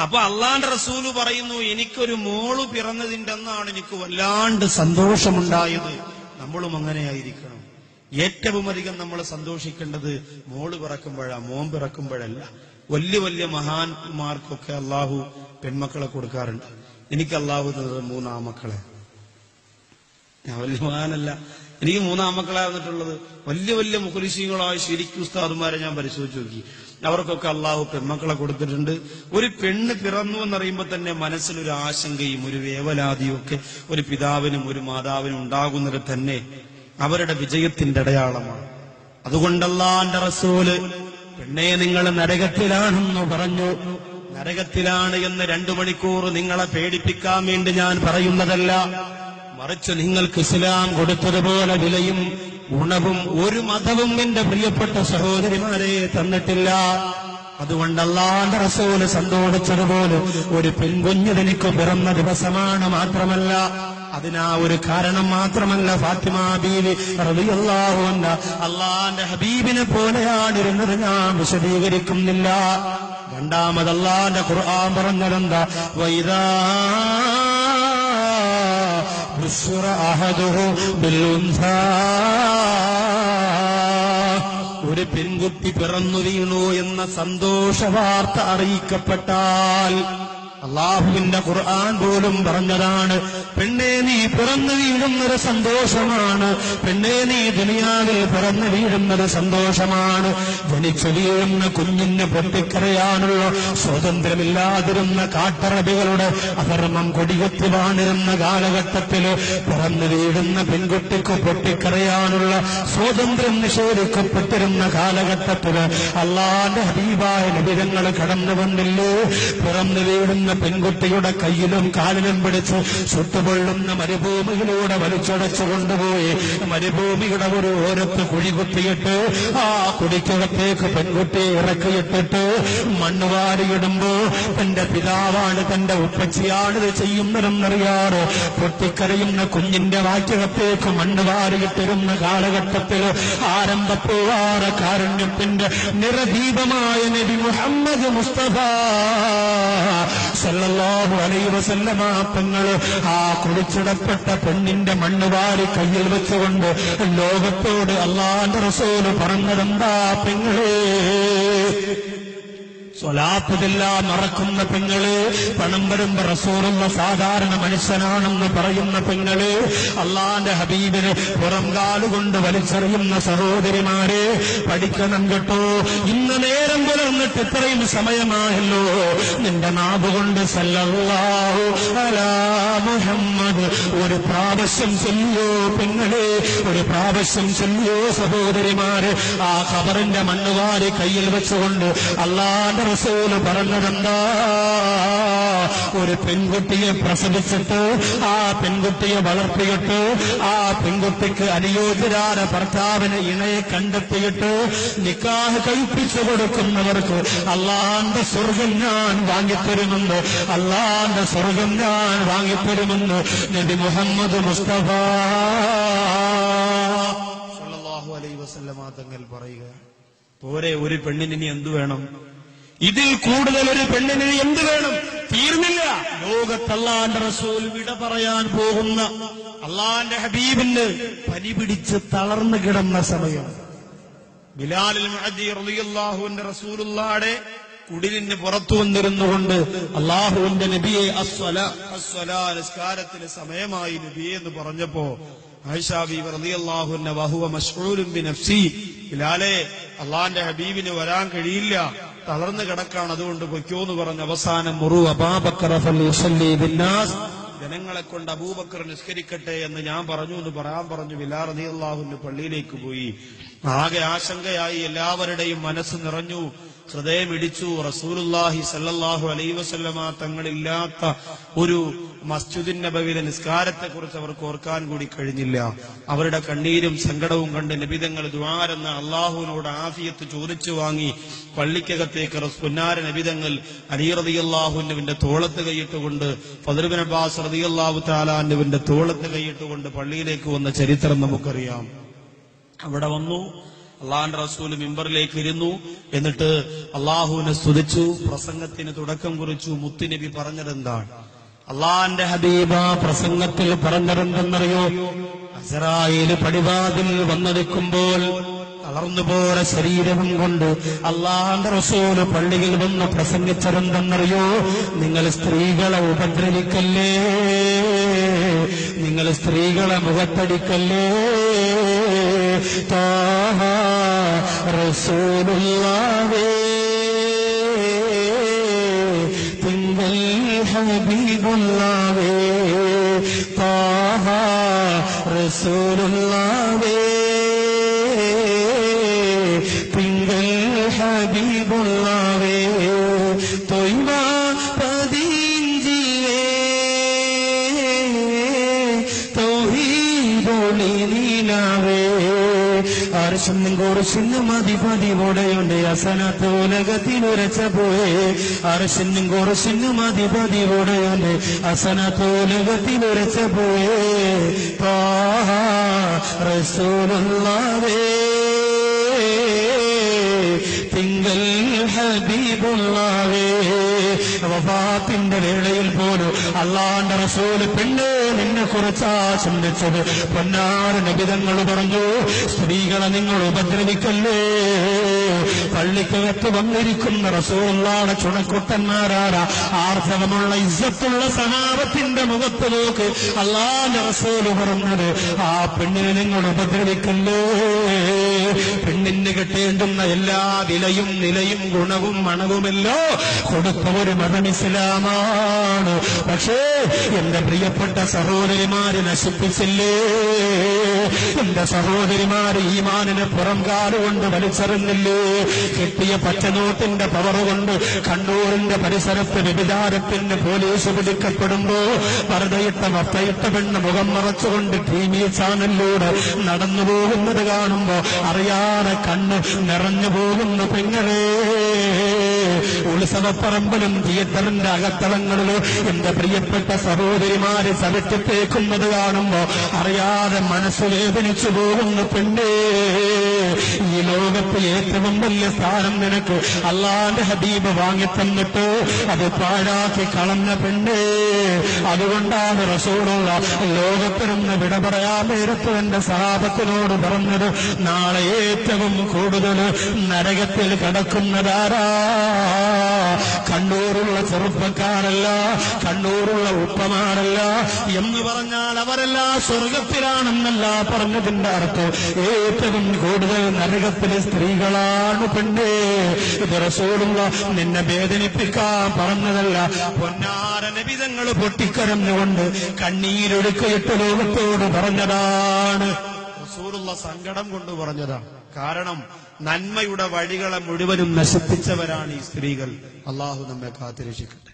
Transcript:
അപ്പൊ അള്ളാന്റെ റസൂല് പറയുന്നു, എനിക്കൊരു മോള് പിറന്നതിന്റെ അന്നാണ് എനിക്ക് വല്ലാണ്ട് സന്തോഷമുണ്ടായത്. നമ്മളും അങ്ങനെയായിരിക്കണം. ഏറ്റവും അധികം നമ്മൾ സന്തോഷിക്കേണ്ടത് മോള് പിറക്കുമ്പോഴാണ്, മോൻ പിറക്കുമ്പോഴല്ല. വലിയ വലിയ മഹാന്മാർക്കൊക്കെ അള്ളാഹു പെൺമക്കളെ കൊടുക്കാറുണ്ട്. എനിക്ക് അള്ളാഹു തന്നത് 3 ആൺമക്കളെ. ഞാൻ വലിയ മഹാനല്ല, എനിക്ക് 3 ആൺമക്കളാണ് തന്നിട്ടുള്ളത്. വലിയ വലിയ മുഖലിശീകളായ ശരിക്കും ഉസ്താദുമാരെ ഞാൻ പരിശോധിച്ച് നോക്കി. അവർക്കൊക്കെ അള്ളാഹു പെൺമക്കളെ കൊടുത്തിട്ടുണ്ട്. ഒരു പെണ്ണ് പിറന്നു എന്നറിയുമ്പോൾ തന്നെ മനസ്സിലൊരു ആശങ്കയും ഒരു വേവലാതിയും ഒക്കെ ഒരു പിതാവിനും ഒരു മാതാവിനും ഉണ്ടാകുന്നത് തന്നെ അവരുടെ വിജയത്തിന്റെ അടയാളമാണ്. അതുകൊണ്ട് അല്ലാഹുവിന്റെ റസൂല് പെണ്ണെ നിങ്ങൾ നരകത്തിലാണെന്ന് പറഞ്ഞു. നരകത്തിലാണ് എന്ന് 2 മണിക്കൂർ നിങ്ങളെ പേടിപ്പിക്കാൻ വേണ്ടി ഞാൻ പറയുന്നതല്ല. മറിച്ച് നിങ്ങൾക്ക് ഇസ്ലാം കൊടുത്തതുപോലെ വിലയും ഗുണവും ഒരു മതവും എന്റെ പ്രിയപ്പെട്ട സഹോദരിമാരെ തന്നിട്ടില്ല. അതുകൊണ്ട് അല്ലാഹുവിന്റെ റസൂല് സന്തോഷിച്ചതുപോലെ ഒരു പെൺകുഞ്ഞ് തനിക്ക് പിറന്ന ദിവസമാണ്. മാത്രമല്ല അതിനാ ഒരു കാരണം മാത്രമല്ല, ഫാത്തിമ ബീവി റളിയല്ലാഹു അൻഹ അല്ലാഹുവിന്റെ ഹബീബിനെ പോലെയാണിരുന്നത്. ഞാൻ വിശദീകരിക്കുന്നില്ല. രണ്ടാമത് അല്ലാഹുവിന്റെ ഖുർആൻ പറഞ്ഞതെന്താ? വൈദാ ബുശ്റ അഹദുഹു ബിൽഉൻസാ, ഒരു പെൺകുട്ടി പിറന്നു വീണു എന്ന സന്തോഷ വാർത്ത അറിയിക്കപ്പെട്ടാൽ, അള്ളാഹുവിന്റെ ഖുർആൻ പോലും പറഞ്ഞതാണ്, പെണ്ണെ നീ പിറന്നു വീഴുന്നത് സന്തോഷമാണ്. പെണ്ണെ നീ ദുനിയാവിൽ പിറന്നു വീഴുന്നത് സന്തോഷമാണ്. ജനിച്ചു വീഴുന്ന കുഞ്ഞിന് പൊട്ടിക്കരയാനുള്ള സ്വാതന്ത്ര്യമില്ലാതിരുന്ന കാട്ടറബികളുടെ അധർമ്മം കൊടികുത്തി വാണിരുന്ന കാലഘട്ടത്തിൽ പിറന്നു വീഴുന്ന പെൺകുട്ടിക്ക് പൊട്ടിക്കരയാനുള്ള സ്വാതന്ത്ര്യം നിഷേധിക്കപ്പെട്ടിരുന്ന കാലഘട്ടത്തിൽ അല്ലാഹുവിന്റെ ഹബീബായ നബിതങ്ങൾ കടന്നു വന്നില്ലേ? പിറന്നു വീഴുന്ന പെൺകുട്ടിയുടെ കയ്യിലും കാലിലും പിടിച്ച് ചുട്ടുപൊള്ളുന്ന മരുഭൂമിയിലൂടെ വലിച്ചടച്ചു കൊണ്ടുപോയി മരുഭൂമിയുടെ ഒരു ഓരത്ത് കുഴി കുത്തിയിട്ട് ആ കുടിക്കകത്തേക്ക് പെൺകുട്ടിയെ ഇറക്കിയിട്ടിട്ട് മണ്ണുവാരിയിടുമ്പോ തന്റെ പിതാവാണ്, തന്റെ ഉപ്പച്ചിയാണ് ഇത് ചെയ്യുന്നതെന്നറിയാറ് പൊട്ടിക്കരയുന്ന കുഞ്ഞിന്റെ വാക്കകത്തേക്ക് മണ്ണുവാരിയിട്ടിരുന്ന കാലഘട്ടത്തിൽ ആരംഭപ്പോവാറ കാരുണ്യത്തിന്റെ നിറദീപമായ നബി മുഹമ്മദ് മുസ്തഫ സല്ലല്ലാഹു അലൈഹി വസല്ലമ തങ്ങൾ ആ കുടിച്ചിടപ്പെട്ട പെണ്ണിന്റെ മണ്ണുവാരി കയ്യിൽ വെച്ചുകൊണ്ട് ലോകത്തോട് അല്ലാഹുവിന്റെ റസൂല് പറഞ്ഞതെന്താ? പെങ്ങളെ, സ്വലാത്തിലെല്ലാം മറക്കുന്ന പെങ്ങള്, പണം വരുമ്പോ റസൂലുള്ള സാധാരണ മനുഷ്യനാണെന്ന് പറയുന്ന പെങ്ങള്, അള്ളാന്റെ ഹബീബിന് പുറംകാലുകൊണ്ട് വലിച്ചെറിയുന്ന സഹോദരിമാരെ, പഠിക്കണം കേട്ടോ. ഇന്ന് നേരം പുലർന്നിട്ട് ഇത്രയും സമയമായല്ലോ, നിന്റെ നാവ് കൊണ്ട് സല്ലല്ലാഹു അലാ മുഹമ്മദ് ഒരു പ്രാവശ്യം ചൊല്ലിയോ പെങ്ങളെ, ഒരു പ്രാവശ്യം ചൊല്ലിയോ സഹോദരിമാര്. ആ ഖബറിന്റെ മണ്ണുവാരി കയ്യിൽ വെച്ചുകൊണ്ട് അള്ളാന്റെ റസൂല് പറഞ്ഞതെന്താ? ഒരു പെൺകുട്ടിയെ പ്രസവിച്ചിട്ട് ആ പെൺകുട്ടിയെ വളർത്തിയിട്ട് ആ പെൺകുട്ടിക്ക് അനുയോജ്യരായ ഭർത്താവിനെ ഇണയെ കണ്ടെത്തിയിട്ട് നിക്കാഹ് കഴിപ്പിച്ചു കൊടുക്കുന്നവർക്ക് അല്ലാഹുവിന്റെ സ്വർഗം ഞാൻ വാങ്ങിത്തരുമെന്ന്, അല്ലാഹുവിന്റെ സ്വർഗം ഞാൻ വാങ്ങിത്തരുമെന്ന് നബി മുഹമ്മദ് മുസ്തഫ സല്ലല്ലാഹു അലൈഹി വസല്ലമ തങ്ങൾ പറയുക. പോരെ, ഒരു പെണ്ണിന് ഇനി എന്തു വേണം? ഇതിൽ കൂടുതൽ ഒരു പെണ്ണിന് എന്ത് വേണം? തീർന്നില്ല. ലോകത്ത് അല്ലാഹുവിന്റെ റസൂൽ വിട പറയാൻ പോകുന്ന അല്ലാഹുവിന്റെ ഹബീബിന് പനി പിടിച്ച് തളർന്നു കിടന്ന സമയം, ബിലാൽ മുഅദ്ദി റളിയല്ലാഹു അൻഹു റസൂലുള്ളാഹിയുടെ കുടിലിന് പുറത്തു വന്നിരുന്നുകൊണ്ട് അല്ലാഹുവിന്റെ നബിയെ അസ്സലാ നിസ്കാരത്തിന് സമയമായി നബിയെ എന്ന് പറഞ്ഞപ്പോ ആയിഷ ബീവി റളിയല്ലാഹു അൻഹ വഹുവ മശ്ഊലുൻ ബിനഫ്സി, ബിലാലെ അല്ലാഹുവിന്റെ ഹബീബിന് വരാൻ കഴിയില്ല, തളർന്നു കിടക്കാണ്, അതുകൊണ്ട് പൊയ്ക്കോന്ന് പറഞ്ഞ് അവസാനം മുറു അബൂബക്കർ ഫൽയുസല്ലി ബിന്നാസ്, ജനങ്ങളെ കൊണ്ട് അബൂബക്കർ നിസ്കരിക്കട്ടെ എന്ന് ഞാൻ പറഞ്ഞു എന്ന് പറയാൻ പറഞ്ഞു. ബിലാൽ റളിയല്ലാഹു അൻഹു പള്ളിയിലേക്ക് പോയി. ആകെ ആശങ്കയായി, എല്ലാവരുടെയും മനസ്സ് നിറഞ്ഞു, ഹൃദയം ഇടിച്ചു. റസൂലുള്ളാഹി സല്ലല്ലാഹു അലൈഹി വസല്ലമ തങ്ങളില്ലാത്ത ഒരു മസ്ജിദുൻ നബവിയിലെ നിസ്കാരത്തെക്കുറിച്ച് അവർക്ക് ഓർക്കാൻ കൂടി കഴിഞ്ഞില്ല. അവരുടെ കണ്ണീരും സങ്കടവും കണ്ട് നബിതങ്ങൾ ദുആരെന്ന അള്ളാഹുവിനോട് ആഫിയത്ത് ചോദിച്ചു വാങ്ങി പള്ളിക്കകത്തേക്ക് പുന്നാര നബിതങ്ങൾ അലി റളിയല്ലാഹു അൻഹുവിന്റെ തോളത്ത് കൈയിട്ടുകൊണ്ട്, ഫദ്ൽ ഇബ്നു അബ്ബാസ് റളിയല്ലാഹു തആല അൻഹുവിന്റെ തോളത്ത് കൈയിട്ടുകൊണ്ട് പള്ളിയിലേക്ക് വന്ന ചരിത്രം നമുക്കറിയാം. അവിടെ വന്നു. അള്ളാഹുന്റെ റസൂല് മിമ്പറിലേക്ക് ഇരുന്നു. എന്നിട്ട് അള്ളാഹുവിനെ സ്തുതിച്ചു, പ്രസംഗത്തിന് തുടക്കം കുറിച്ചു. മുത്തുനബി പറഞ്ഞതെന്താണ്? അള്ളാഹുന്റെ ഹബീബ പ്രസംഗത്തിൽ പറഞ്ഞതെന്തെന്നറിയോ? അസ്റായീല് പടിവാതിൽ വന്നടിക്കുമ്പോൾ തളർന്നുപോയ ശരീരവും കൊണ്ട് അള്ളാഹുന്റെ റസൂല് പള്ളിയിൽ വന്ന് പ്രസംഗിച്ചതെന്തെന്നറിയോ? നിങ്ങൾ സ്ത്രീകളെ ഉപദ്രവിക്കല്ലേ, നിങ്ങൾ സ്ത്രീകളെ മുഖത്തടിക്കല്ലേ. താഹ റസൂലുള്ളാഹേ തിങ്കൾ ഹബീബുള്ളാഹേ, താഹ റസൂലുള്ളാഹേ തിങ്കൾ ഹബീബുള്ളാഹേ, തൊയ്വ പതിഞ്ചിയേ തൗഹീദുൽ നീലാവേ. അർശനും കുർശിനും അധിപതിയോടെയുണ്ട് അസനത്ത് ഉലകത്തിലുരച്ച പോയേ. അർശനും കുർശിനും അധിപതിയോടെയുണ്ട് അസനത്ത് ഉലകത്തിലുരച്ച പോയേ. താഹ റസൂലുള്ളാഹേ തിങ്കൾ ഹബീബുള്ളാഹേ. വഫാത്തിന്റെ വേളയിൽ പോലും അള്ളാന്റെ റസൂല് പെണ്ണേ നിന്നെ കുറിച്ചാ ചിന്തിച്ചത്. പൊന്നാറ് നബിതങ്ങൾ പറഞ്ഞു, സ്ത്രീകളെ നിങ്ങൾ ഉപദ്രവിക്കല്ലേ. പള്ളിക്കകത്ത് വന്നിരിക്കുന്ന റസൂലുള്ളാഹിയുടെ ചുണക്കുട്ടന്മാരാരാ? ആർജവമുള്ള ഇസ്സത്തുള്ള സഹാബത്തിന്റെ മുഖത്ത് നോക്ക് അള്ളാന്റെ റസൂല് പറഞ്ഞത്, ആ പെണ്ണിനെ നിങ്ങൾ ഉപദ്രവിക്കല്ലേ. പെണ്ണിന് കിട്ടേണ്ടുന്ന എല്ലാ വിലയും നിലയും ഗുണവും മണവുമല്ലോ കൊടുത്ത ഒരു മതം ഇസ്ലാമാണ്. പക്ഷേ എന്റെ പ്രിയപ്പെട്ട സഹോദരിമാര് നശിപ്പിച്ചില്ലേ? എന്റെ സഹോദരിമാര് ഈമാനിനെ പുറം കാലുകൊണ്ട് വലിച്ചെറിഞ്ഞില്ലേ? കിട്ടിയ പച്ചനോട്ടിന്റെ പവർ കൊണ്ട് കണ്ണൂരിന്റെ പരിസരത്ത് വ്യഭിചാരത്തിന് പോലീസ് പിടിക്കപ്പെടുമ്പോ വെറുതെയിട്ട വത്തയിട്ട പെണ്ണ് മുഖം മറച്ചുകൊണ്ട് ടിവി ചാനലിലൂടെ നടന്നു പോകുന്നത് കാണുമ്പോ അറിയാതെ കണ്ണ് നിറഞ്ഞു പോകുന്നു പെങ്ങളെ. ഉത്സവപ്പറമ്പിലും തിയേറ്ററിന്റെ അകത്തളങ്ങളിലും എന്റെ പ്രിയപ്പെട്ട സഹോദരിമാര് ചവിട്ടിത്തേക്കുന്നത് കാണുമ്പോ അറിയാതെ മനസ്സ് വേദനിച്ചു പോകുന്നു പെണ്ണേ. ഈ ലോകത്ത് ഏറ്റവും വലിയ സ്ഥാനം നിനക്ക് അള്ളാന്റെ ഹബീബ് വാങ്ങിത്തന്നിട്ട് അത് പാഴാക്കി കളഞ്ഞ പെണ്ണേ. അതുകൊണ്ടാണ് റസൂലുള്ള ലോകത്തിനൊന്ന് വിട പറയാൻ നേരത്ത് എന്റെ സഹാബത്തിനോട് പറഞ്ഞത്, നാളെ ഏറ്റവും കൂടുതൽ നരകത്തിൽ കിടക്കുന്നതാരാ? കണ്ണൂരുള്ള ചെറുപ്പക്കാരല്ല, കണ്ണൂരുള്ള ഉപ്പമാരല്ല എന്ന് പറഞ്ഞാൽ അവരെല്ലാം സ്വർഗത്തിലാണെന്നല്ല പറഞ്ഞതിന്റെ അർത്ഥം. ഏറ്റവും കൂടുതൽ നരകത്തിലെ സ്ത്രീകളാണ് പെണ്ണേ. ഇത് റസൂലുള്ള നിന്നെ വേദനിപ്പിക്കാൻ പറഞ്ഞതല്ല. പൊന്നാര നബിതങ്ങൾ പൊട്ടിക്കരഞ്ഞുകൊണ്ട് കണ്ണീരൊഴുക്കിയിട്ട് ലോകത്തോട് പറഞ്ഞതാണ്. റസൂലുള്ള സങ്കടം കൊണ്ട് പറഞ്ഞതാണ്. കാരണം നന്മയുടെ വഴികളെ മുഴുവനും നശിപ്പിച്ചവരാണ് ഈ സ്ത്രീകൾ. അള്ളാഹു നമ്മെ കാത്തുരക്ഷിക്കട്ടെ.